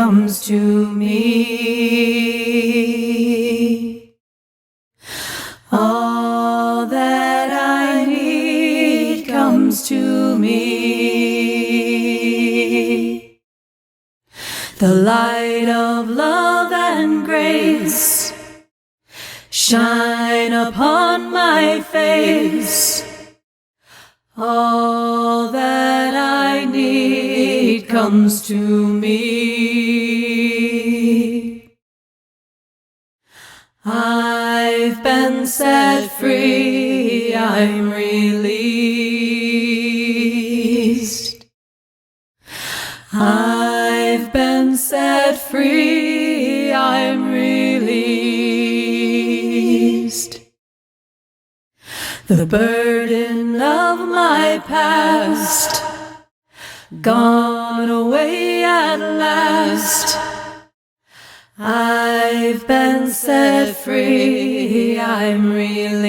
comes to me. All that I need comes to me. The light of love and grace shine upon my face. All that I need comes to me. I've been set free, I'm released. I've been set free, I'm released. The burden of my past gone away at last. I've been set free, I'm released.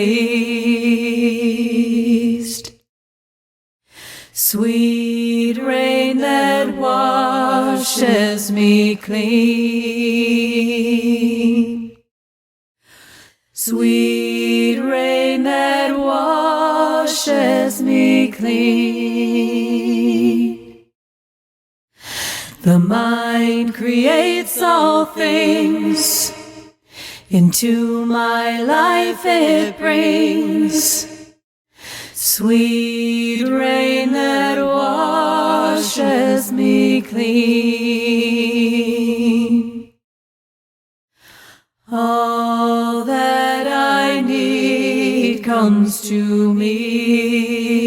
Sweet rain that washes me clean. Sweet rain that washes me clean. The mind creates all things, into my life it brings. Sweet rain that washes me clean. All that I need comes to me.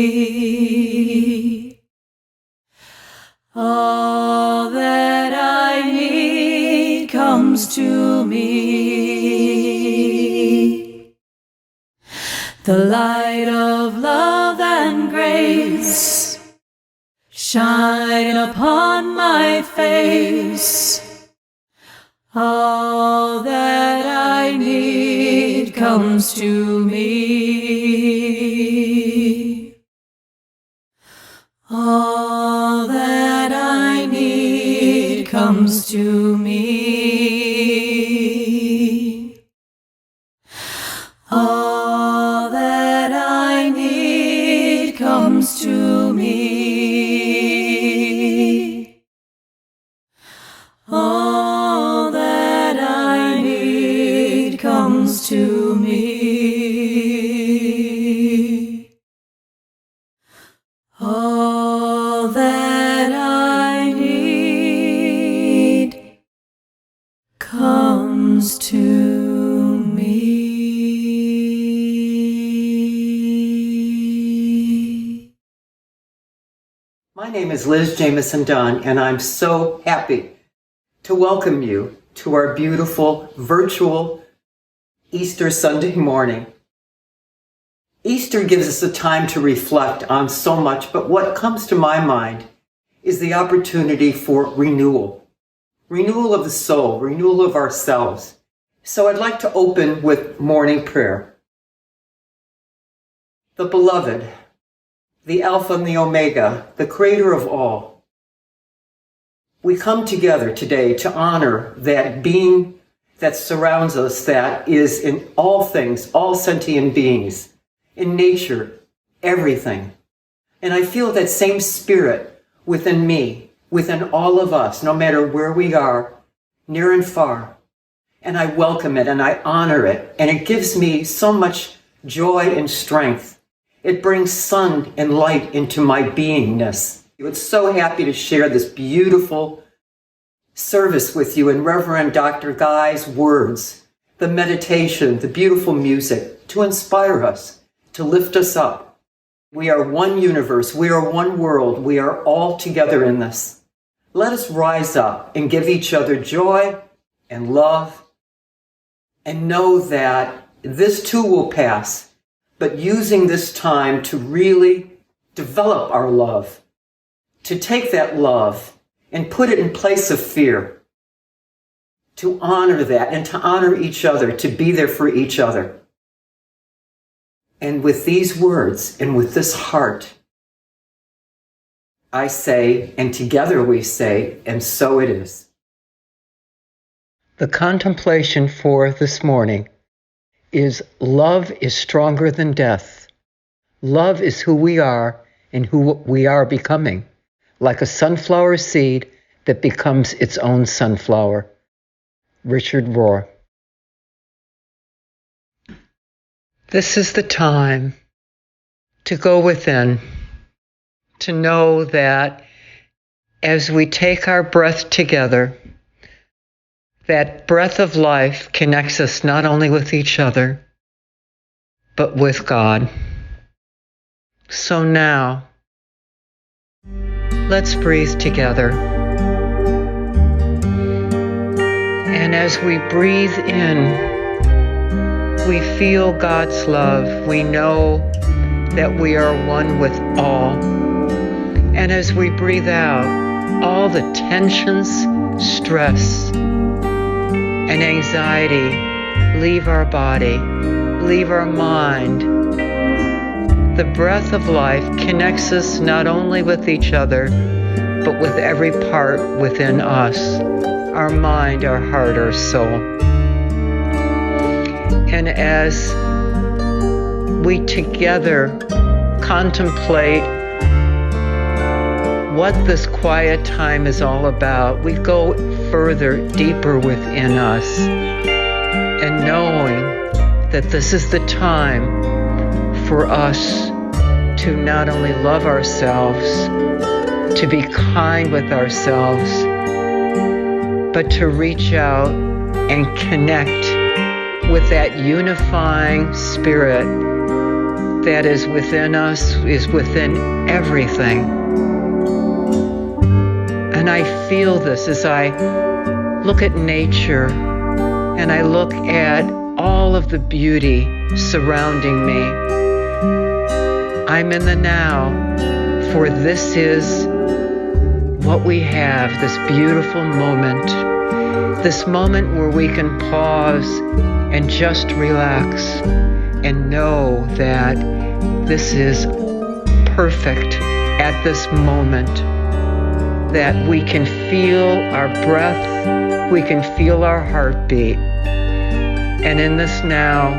All that I need comes to me. The light of love and grace shine upon my face. All that I need comes to me. All that I need comes to me. All that I need comes to me. All that I need comes to me. All that I need comes to me. My name is Liz Jamieson-Dunne, and I'm so happy to welcome you to our beautiful virtual Easter Sunday morning. Easter gives us a time to reflect on so much, but what comes to my mind is the opportunity for renewal. Renewal of the soul, renewal of ourselves. So I'd like to open with morning prayer. The Beloved, the Alpha and the Omega, the Creator of all. We come together today to honor that being that surrounds us, that is in all things, all sentient beings, in nature, everything. And I feel that same spirit within me, within all of us, no matter where we are, near and far. And I welcome it and I honor it. And it gives me so much joy and strength. It brings sun and light into my beingness. I'm so happy to share this beautiful service with you in Reverend Dr. Guy's words, the meditation, the beautiful music to inspire us, to lift us up. We are one universe. We are one world. We are all together in this. Let us rise up and give each other joy and love and know that this too will pass, but using this time to really develop our love, to take that love and put it in place of fear, to honor that and to honor each other, to be there for each other. And with these words and with this heart, I say, and together we say, and so it is. The contemplation for this morning is love is stronger than death. Love is who we are and who we are becoming, like a sunflower seed that becomes its own sunflower. Richard Rohr. This is the time to go within, to know that as we take our breath together, that breath of life connects us not only with each other, but with God. So now, let's breathe together. And as we breathe in, we feel God's love. We know that we are one with all. And as we breathe out, all the tensions, stress, and anxiety leave our body, leave our mind. The breath of life connects us not only with each other, but with every part within us, our mind, our heart, our soul. And as we together contemplate what this quiet time is all about, we go further, deeper within us, and knowing that this is the time for us to not only love ourselves, to be kind with ourselves, but to reach out and connect with that unifying spirit that is within us, is within everything. And I feel this as I look at nature and I look at all of the beauty surrounding me. I'm in the now, for this is what we have, this beautiful moment, this moment where we can pause and just relax and know that this is perfect at this moment, that we can feel our breath, we can feel our heartbeat. And in this now,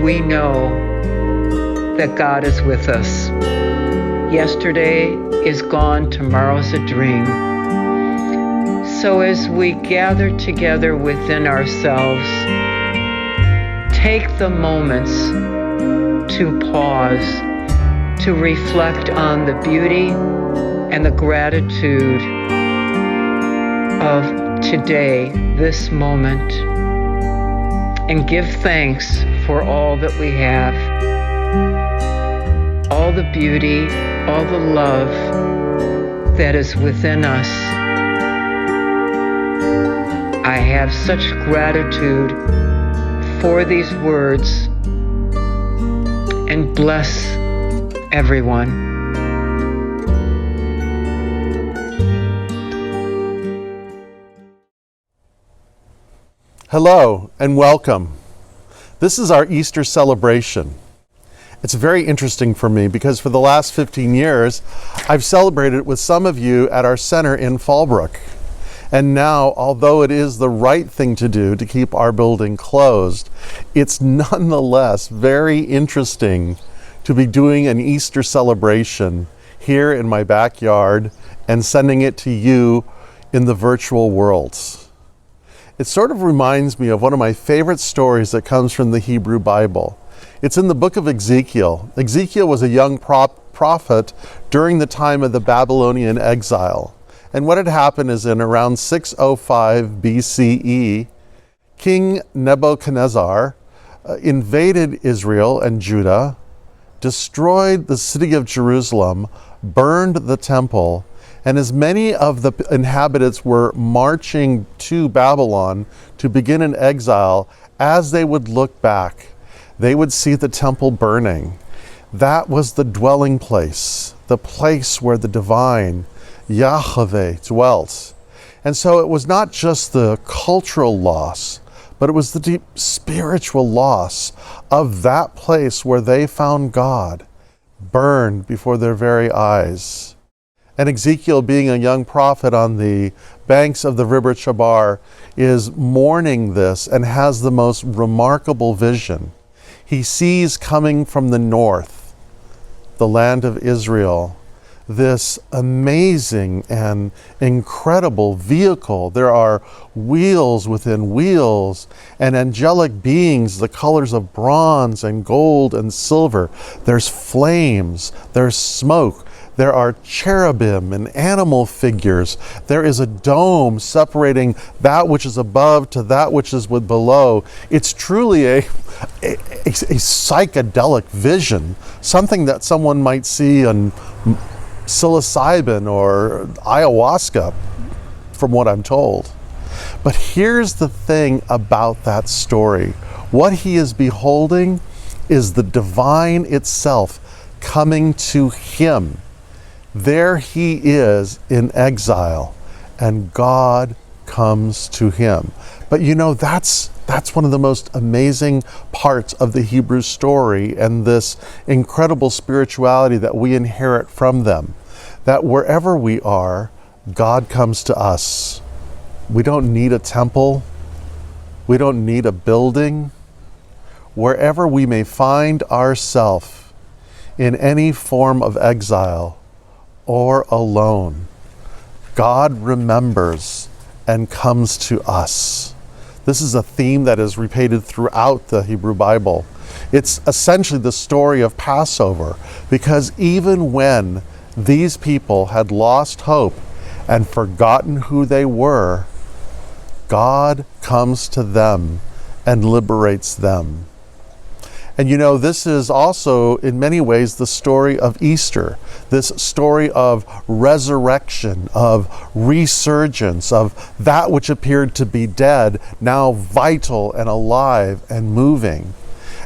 we know that God is with us. Yesterday is gone, tomorrow's a dream. So as we gather together within ourselves, take the moments to pause, to reflect on the beauty and the gratitude of today, this moment, and give thanks for all that we have, all the beauty, all the love that is within us. I have such gratitude for these words, and bless everyone. Hello and welcome. This is our Easter celebration. It's very interesting for me because for the last 15 years, I've celebrated with some of you at our center in Fallbrook. And now, although it is the right thing to do to keep our building closed, it's nonetheless very interesting to be doing an Easter celebration here in my backyard and sending it to you in the virtual worlds. It sort of reminds me of one of my favorite stories that comes from the Hebrew Bible. It's in the book of Ezekiel. Ezekiel was a young prophet during the time of the Babylonian exile. And what had happened is in around 605 BCE, King Nebuchadnezzar invaded Israel and Judah, destroyed the city of Jerusalem, burned the temple, and as many of the inhabitants were marching to Babylon to begin an exile, as they would look back, they would see the temple burning. That was the dwelling place, the place where the divine Yahweh dwelt. And so it was not just the cultural loss, but it was the deep spiritual loss of that place where they found God burned before their very eyes. And Ezekiel, being a young prophet on the banks of the river Chabar, is mourning this and has the most remarkable vision. He sees coming from the north, the land of Israel, this amazing and incredible vehicle. There are wheels within wheels and angelic beings, the colors of bronze and gold and silver. There's flames, there's smoke. There are cherubim and animal figures. There is a dome separating that which is above to that which is below. It's truly a psychedelic vision, something that someone might see on psilocybin or ayahuasca, from what I'm told. But here's the thing about that story. What he is beholding is the divine itself coming to him. There he is in exile, and God comes to him. But you know, that's one of the most amazing parts of the Hebrew story and this incredible spirituality that we inherit from them. That wherever we are, God comes to us. We don't need a temple. We don't need a building. Wherever we may find ourselves in any form of exile or alone, God remembers and comes to us. This is a theme that is repeated throughout the Hebrew Bible. It's essentially the story of Passover, because even when these people had lost hope and forgotten who they were, God comes to them and liberates them. And you know, this is also in many ways the story of Easter, this story of resurrection, of resurgence, of that which appeared to be dead, now vital and alive and moving.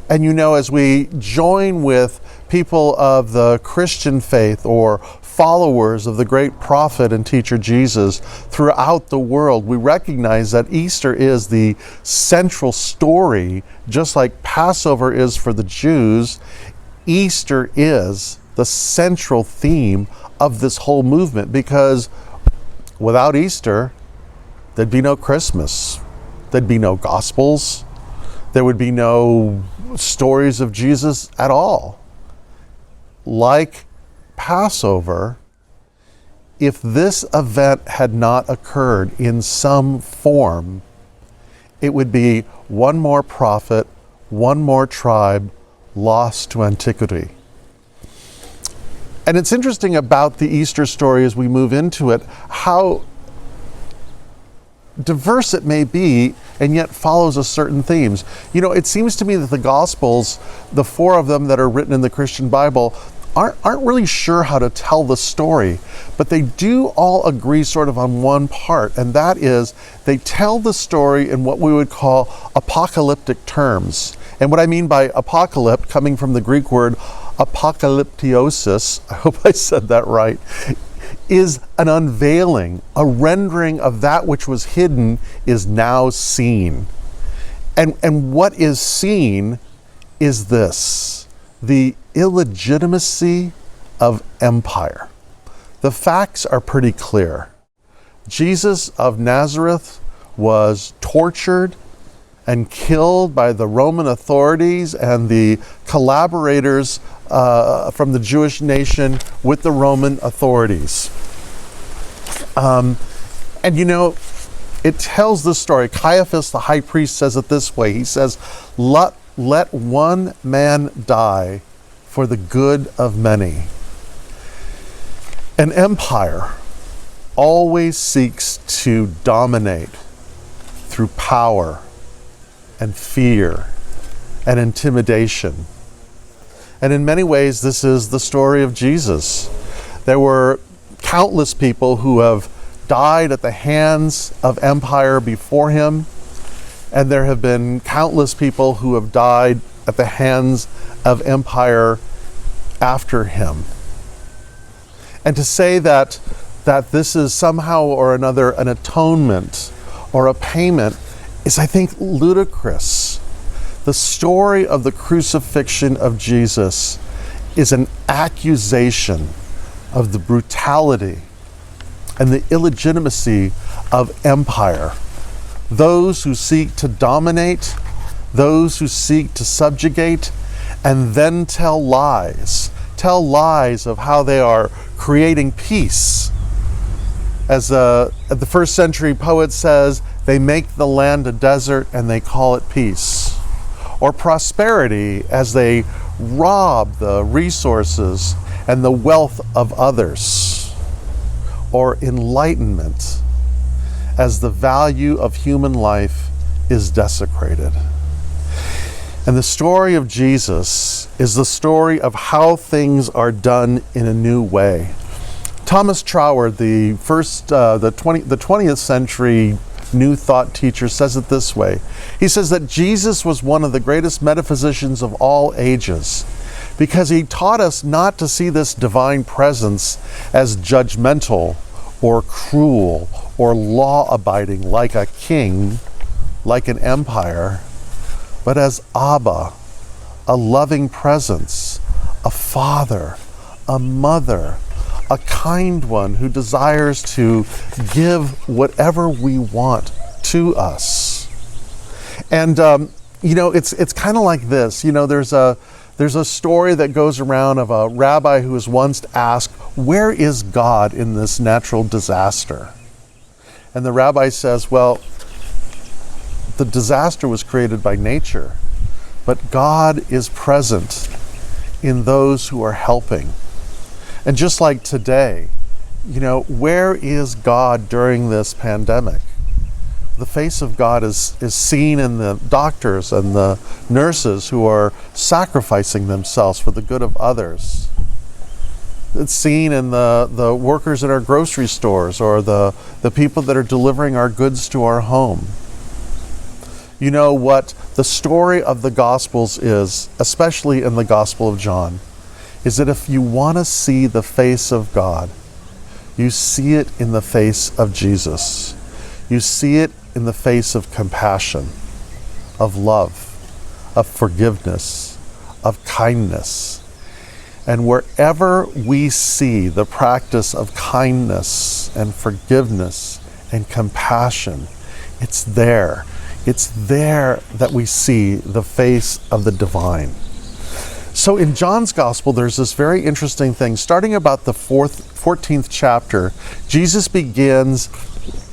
And you know, as we join with people of the Christian faith or followers of the great prophet and teacher Jesus throughout the world, we recognize that Easter is the central story. Just like Passover is for the Jews, Easter is the central theme of this whole movement, because without Easter, there'd be no Christmas, there'd be no Gospels, there would be no stories of Jesus at all. Like Passover, if this event had not occurred in some form, it would be one more prophet, one more tribe lost to antiquity. And it's interesting about the Easter story as we move into it, how diverse it may be and yet follows a certain themes. You know, it seems to me that the Gospels, the four of them that are written in the Christian Bible, aren't really sure how to tell the story, but they do all agree sort of on one part, and that is they tell the story in what we would call apocalyptic terms. And what I mean by apocalypse, coming from the Greek word apocalyptiosis, I hope I said that right, is an unveiling, a rendering of that which was hidden is now seen. And what is seen is this: the illegitimacy of empire. The facts are pretty clear. Jesus of Nazareth was tortured and killed by the Roman authorities and the collaborators from the Jewish nation with the Roman authorities. And you know, it tells this story. Caiaphas, the high priest, says it this way. He says, let one man die for the good of many. An empire always seeks to dominate through power and fear and intimidation. And in many ways, this is the story of Jesus. There were countless people who have died at the hands of empire before him, and there have been countless people who have died at the hands of empire after him. And to say that this is somehow or another an atonement or a payment is, I think, ludicrous. The story of the crucifixion of Jesus is an accusation of the brutality and the illegitimacy of empire. Those who seek to dominate, those who seek to subjugate, and then tell lies of how they are creating peace. As the first century poet says, they make the land a desert and they call it peace. Or prosperity, as they rob the resources and the wealth of others. Or enlightenment, as the value of human life is desecrated. And the story of Jesus is the story of how things are done in a new way. Thomas Troward, the 20th century New Thought teacher, says it this way. He says that Jesus was one of the greatest metaphysicians of all ages because he taught us not to see this divine presence as judgmental or cruel or law-abiding like a king, like an empire, but as Abba, a loving presence, a father, a mother, a kind one who desires to give whatever we want to us. And it's kind of like this. There's a story that goes around of a rabbi who was once asked, "Where is God in this natural disaster?" And the rabbi says, "Well, the disaster was created by nature, but God is present in those who are helping." And just like today, where is God during this pandemic? The face of God is seen in the doctors and the nurses who are sacrificing themselves for the good of others. It's seen in the workers in our grocery stores or the people that are delivering our goods to our home. You know what the story of the Gospels is, especially in the Gospel of John, is that if you want to see the face of God, you see it in the face of Jesus. You see it in the face of compassion, of love, of forgiveness, of kindness. And wherever we see the practice of kindness and forgiveness and compassion, it's there. It's there that we see the face of the divine. So in John's Gospel, there's this very interesting thing. Starting about the 14th chapter, Jesus begins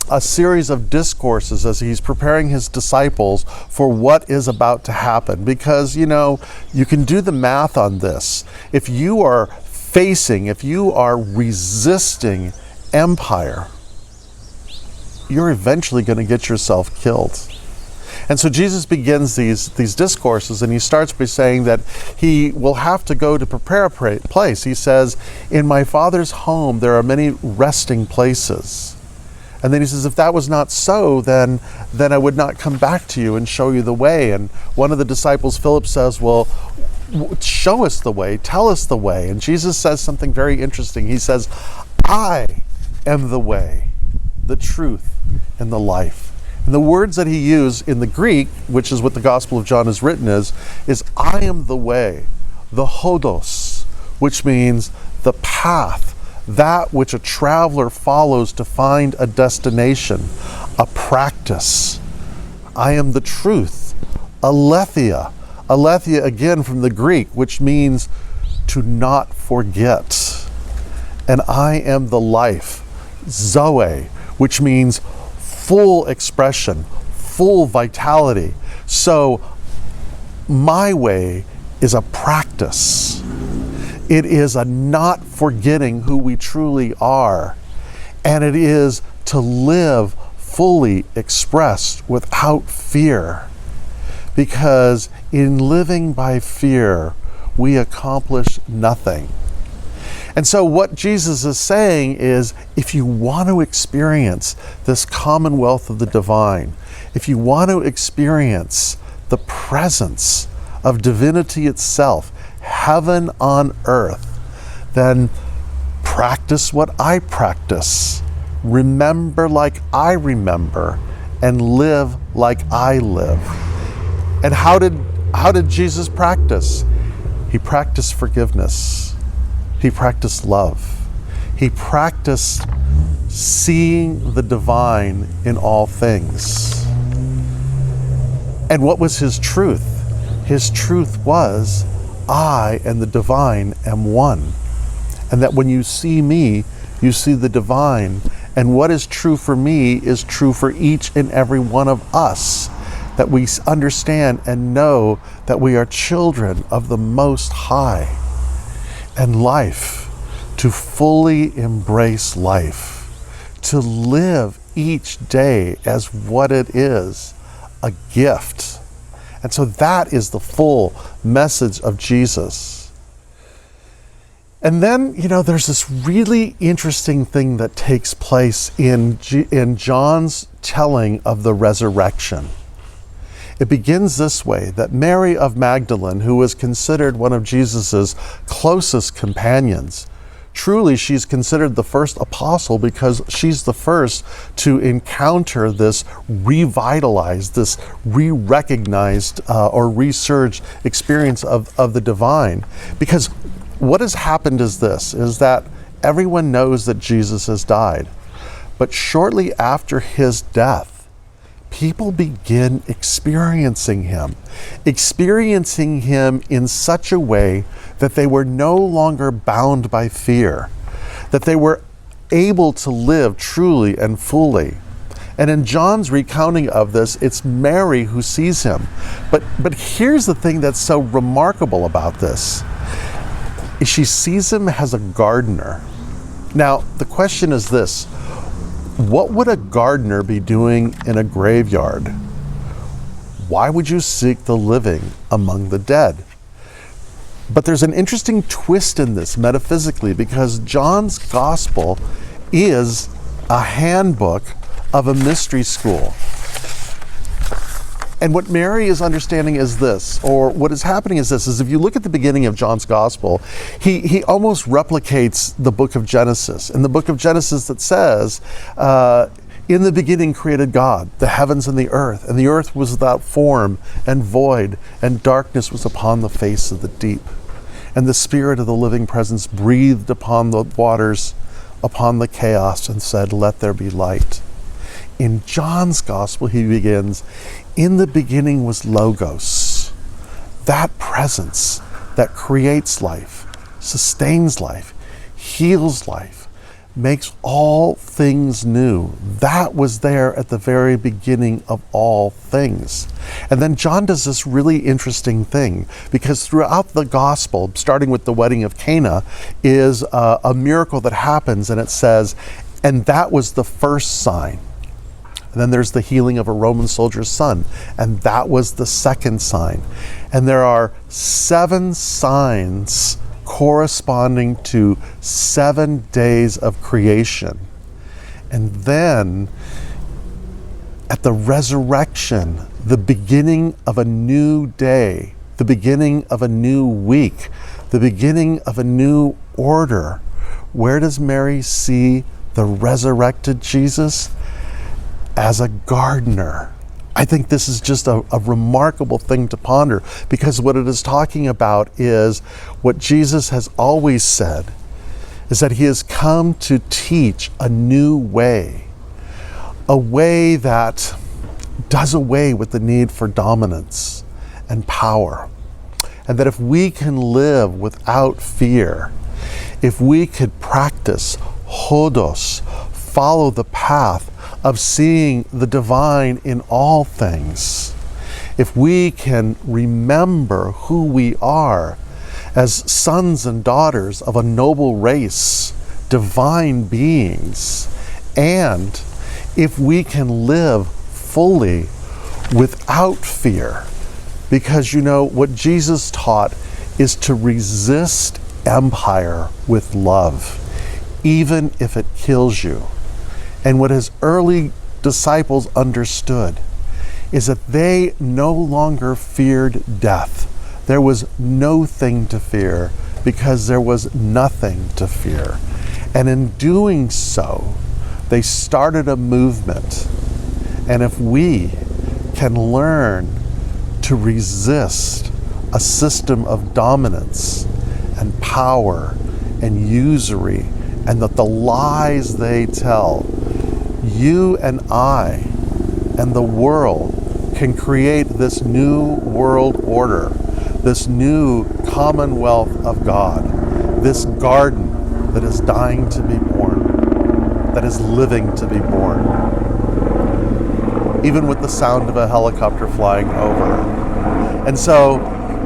a series of discourses as he's preparing his disciples for what is about to happen. Because, you can do the math on this. If you are resisting empire, you're eventually going to get yourself killed. And so Jesus begins these discourses, and he starts by saying that he will have to go to prepare a place. He says, "In my Father's home there are many resting places." And then he says, "If that was not so, then I would not come back to you and show you the way." And one of the disciples, Philip, says, "Well, show us the way, tell us the way." And Jesus says something very interesting. He says, "I am the way, the truth, and the life." And the words that he used in the Greek, which is what the Gospel of John is written as, is "I am the way," the hodos, which means the path, that which a traveler follows to find a destination, a practice. "I am the truth," aletheia. Aletheia, again, from the Greek, which means to not forget. And "I am the life," zoe, which means full expression, full vitality. So my way is a practice. It is a not forgetting who we truly are. And it is to live fully expressed without fear. Because in living by fear, we accomplish nothing. And so what Jesus is saying is, if you want to experience this commonwealth of the divine, if you want to experience the presence of divinity itself, heaven on earth, then practice what I practice. Remember like I remember, and live like I live. And how did Jesus practice? He practiced forgiveness. He practiced love. He practiced seeing the divine in all things. And what was his truth? His truth was, I and the divine am one. And that when you see me, you see the divine. And what is true for me is true for each and every one of us. That we understand and know that we are children of the Most High. And life, to fully embrace life, to live each day as what it is, a gift. And so that is the full message of Jesus. And then, there's this really interesting thing that takes place in John's telling of the resurrection. It begins this way, that Mary of Magdalene, who was considered one of Jesus's closest companions, truly she's considered the first apostle because she's the first to encounter this revitalized, this re-recognized or resurged experience of the divine. Because what has happened is that everyone knows that Jesus has died. But shortly after his death, people begin experiencing him in such a way that they were no longer bound by fear, that they were able to live truly and fully. And in John's recounting of this, it's Mary who sees him. But here's the thing that's so remarkable about this. She sees him as a gardener. Now, the question is this: what would a gardener be doing in a graveyard? Why would you seek the living among the dead? But there's an interesting twist in this metaphysically, because John's gospel is a handbook of a mystery school. And what Mary is understanding is this, or what is happening is this, is if you look at the beginning of John's gospel, he almost replicates the book of Genesis. In the book of Genesis that says, in the beginning created God, the heavens and the earth was without form and void, and darkness was upon the face of the deep. And the Spirit of the living presence breathed upon the waters, upon the chaos, and said, let there be light. In John's gospel, he begins, in the beginning was Logos, that presence that creates life, sustains life, heals life, makes all things new. That was there at the very beginning of all things. And then John does this really interesting thing, because throughout the gospel, starting with the wedding of Cana, is a miracle that happens, and it says, and that was the first sign. And then there's the healing of a Roman soldier's son, and that was the second sign. And there are 7 signs corresponding to 7 days of creation. And then at the resurrection, the beginning of a new day, the beginning of a new week, the beginning of a new order, where does Mary see the resurrected Jesus? As a gardener. I think this is just a remarkable thing to ponder, because what it is talking about is what Jesus has always said, is that he has come to teach a new way, a way that does away with the need for dominance and power. And that if we can live without fear, if we could practice hodos, follow the path of seeing the divine in all things, if we can remember who we are as sons and daughters of a noble race, divine beings, and if we can live fully without fear, because what Jesus taught is to resist empire with love, even if it kills you. And what his early disciples understood is that they no longer feared death. There was no thing to fear because there was nothing to fear. And in doing so, they started a movement. And if we can learn to resist a system of dominance and power and usury and that the lies they tell, you and I and the world can create this new world order, this new commonwealth of God, this garden that is dying to be born, that is living to be born, even with the sound of a helicopter flying over. And so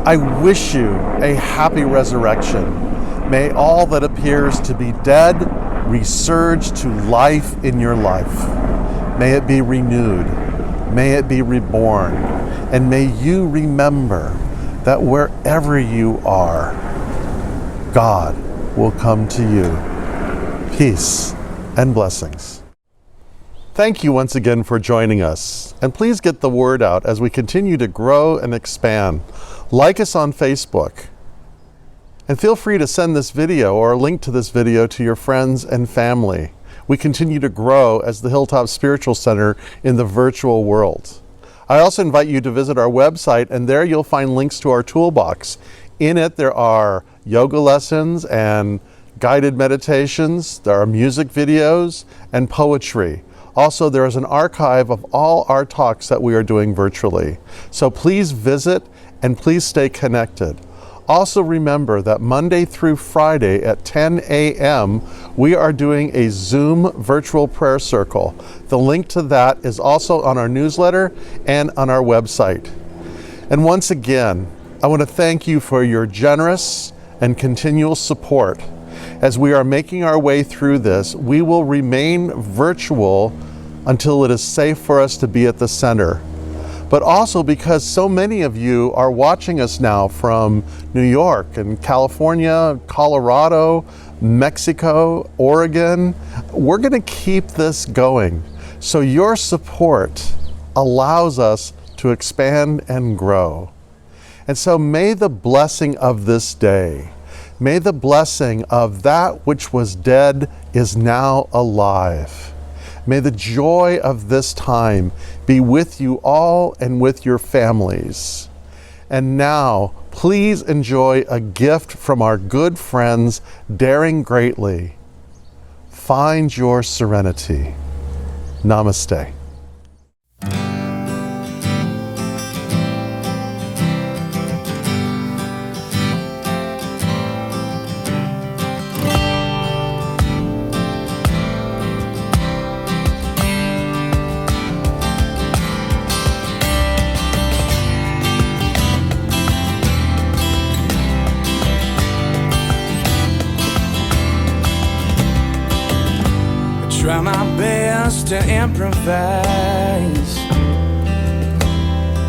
I wish you a happy resurrection. May all that appears to be dead resurge to life in your life. May it be renewed. May it be reborn. And may you remember that wherever you are, God will come to you. Peace and blessings. Thank you once again for joining us. And please get the word out as we continue to grow and expand. Like us on Facebook. And feel free to send this video or a link to this video to your friends and family. We continue to grow as the Hilltop Spiritual Center in the virtual world. I also invite you to visit our website, and there you'll find links to our toolbox. In it, there are yoga lessons and guided meditations, there are music videos and poetry. Also, there is an archive of all our talks that we are doing virtually. So please visit and please stay connected. Also remember that Monday through Friday at 10 a.m. we are doing a Zoom virtual prayer circle. The link to that is also on our newsletter and on our website. And once again, I want to thank you for your generous and continual support. As we are making our way through this, we will remain virtual until it is safe for us to be at the center. But also because so many of you are watching us now from New York and California, Colorado, Mexico, Oregon, we're going to keep this going. So your support allows us to expand and grow. And so may the blessing of this day, may the blessing of that which was dead is now alive. May the joy of this time be with you all and with your families. And now, please enjoy a gift from our good friends, Daring Greatly. Find your serenity. Namaste. Try my best to improvise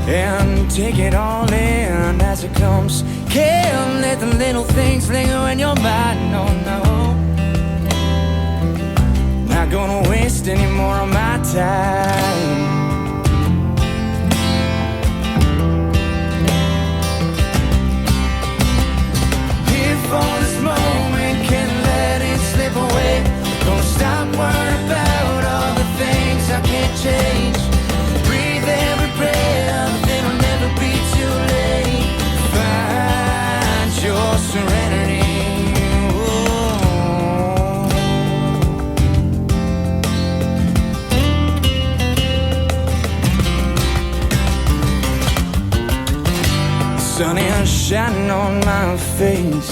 and take it all in as it comes. Can't let the little things linger in your mind, no, no. Not gonna waste any more of my time. Here for this moment, can't let it slip away. Don't stop worrying about all the things I can't change. Breathe every breath, it'll never be too late. Find your serenity. The sun is shining on my face,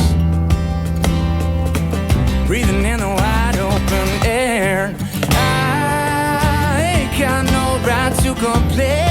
breathing in the wide open air. I ain't got no right to complain.